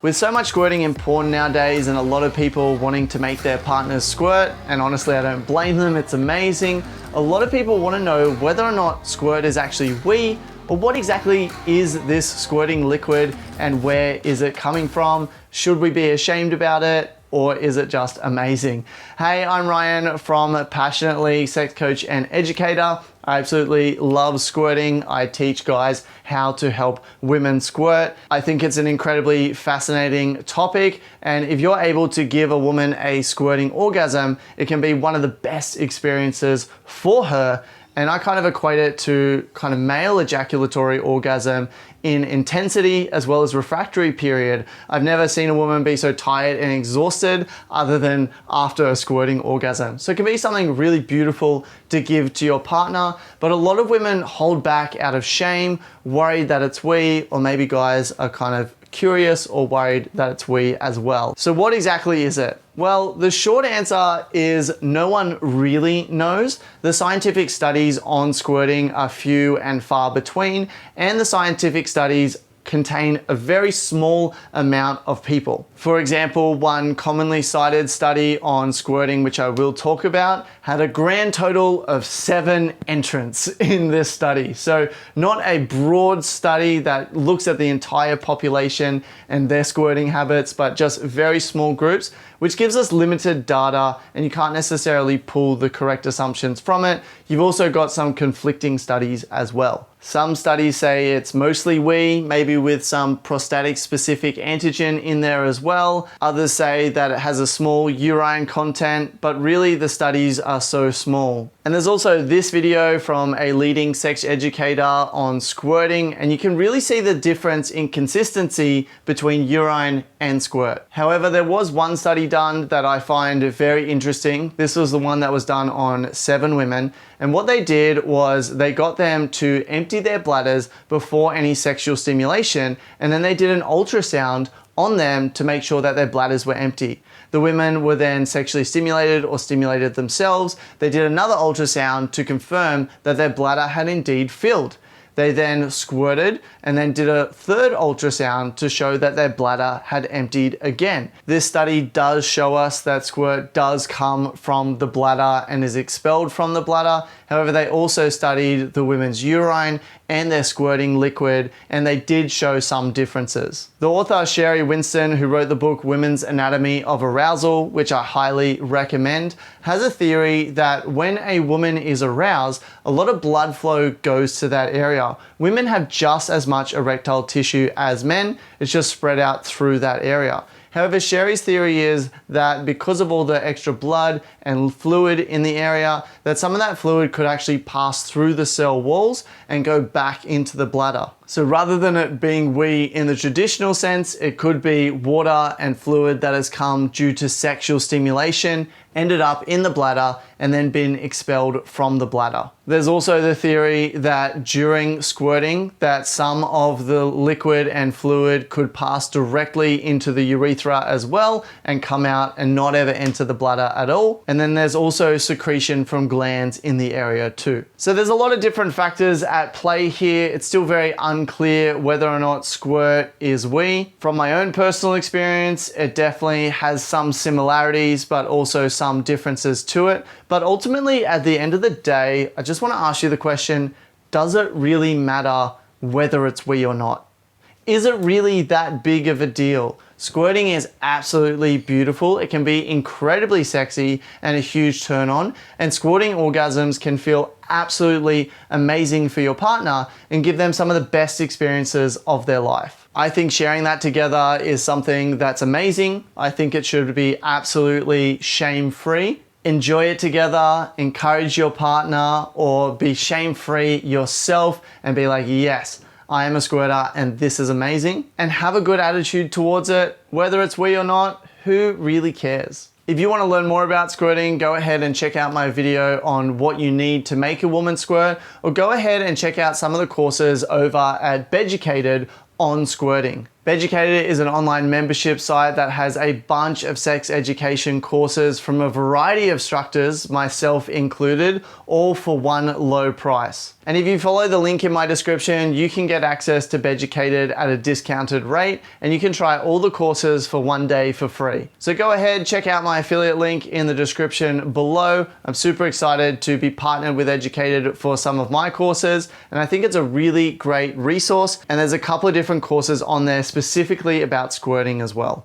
With so much squirting in porn nowadays and a lot of people wanting to make their partners squirt, and honestly I don't blame them, it's amazing, a lot of people want to know whether or not squirt is actually wee, or what exactly is this squirting liquid and where is it coming from? Should we be ashamed about it? Or is it just amazing? Hey, I'm Ryan from Passionately Sex Coach and Educator. I absolutely love squirting. I teach guys how to help women squirt. I think it's an incredibly fascinating topic, and if you're able to give a woman a squirting orgasm, it can be one of the best experiences for her. And I kind of equate it to kind of male ejaculatory orgasm in intensity as well as refractory period. I've never seen a woman be so tired and exhausted other than after a squirting orgasm. So it can be something really beautiful to give to your partner, but a lot of women hold back out of shame, worried that it's wee, or maybe guys are kind of curious or worried that it's wee as well. So what exactly is it? Well, the short answer is no one really knows. The scientific studies on squirting are few and far between, and the scientific studies contain a very small amount of people. For example, one commonly cited study on squirting, which I will talk about, had a grand total of 7 entrants in this study. So not a broad study that looks at the entire population and their squirting habits, but just very small groups, which gives us limited data and you can't necessarily pull the correct assumptions from it. You've also got some conflicting studies as well. Some studies say it's mostly wee, maybe with some prostatic specific antigen in there as well. Others say that it has a small urine content, but really the studies are so small. And there's also this video from a leading sex educator on squirting, and you can really see the difference in consistency between urine and squirt. However, there was one study done that I find very interesting. This was the one that was done on 7 women. And what they did was they got them to empty their bladders before any sexual stimulation, and then they did an ultrasound on them to make sure that their bladders were empty. The women were then sexually stimulated or stimulated themselves. They did another ultrasound to confirm that their bladder had indeed filled. They then squirted and then did a third ultrasound to show that their bladder had emptied again. This study does show us that squirt does come from the bladder and is expelled from the bladder. However, they also studied the women's urine and their squirting liquid, and they did show some differences. The author Sherry Winston, who wrote the book Women's Anatomy of Arousal, which I highly recommend, has a theory that when a woman is aroused, a lot of blood flow goes to that area. Women have just as much erectile tissue as men, it's just spread out through that area. However, Sherry's theory is that because of all the extra blood and fluid in the area, that some of that fluid could actually pass through the cell walls and go back into the bladder. So rather than it being wee in the traditional sense, it could be water and fluid that has come due to sexual stimulation, ended up in the bladder, and then been expelled from the bladder. There's also the theory that during squirting, that some of the liquid and fluid could pass directly into the urethra as well and come out and not ever enter the bladder at all. And then there's also secretion from glands in the area too. So there's a lot of different factors at play here. It's still very unclear whether or not squirt is wee. From my own personal experience, it definitely has some similarities, but also some differences to it. But ultimately, at the end of the day, I just want to ask you the question, does it really matter whether it's wee or not? Is it really that big of a deal? Squirting is absolutely beautiful. It can be incredibly sexy and a huge turn on, and squirting orgasms can feel absolutely amazing for your partner and give them some of the best experiences of their life. I think sharing that together is something that's amazing. I think it should be absolutely shame-free. Enjoy it together, encourage your partner, or be shame-free yourself and be like, yes, I am a squirter and this is amazing, and have a good attitude towards it. Whether it's wee or not, who really cares? If you want to learn more about squirting, go ahead and check out my video on what you need to make a woman squirt, or go ahead and check out some of the courses over at Beducated on squirting. Beducated is an online membership site that has a bunch of sex education courses from a variety of instructors, myself included, all for one low price. And if you follow the link in my description, you can get access to Beducated at a discounted rate, and you can try all the courses for 1 day for free. So go ahead, check out my affiliate link in the description below. I'm super excited to be partnered with Educated for some of my courses, and I think it's a really great resource, and there's a couple of different courses on there specifically about squirting as well.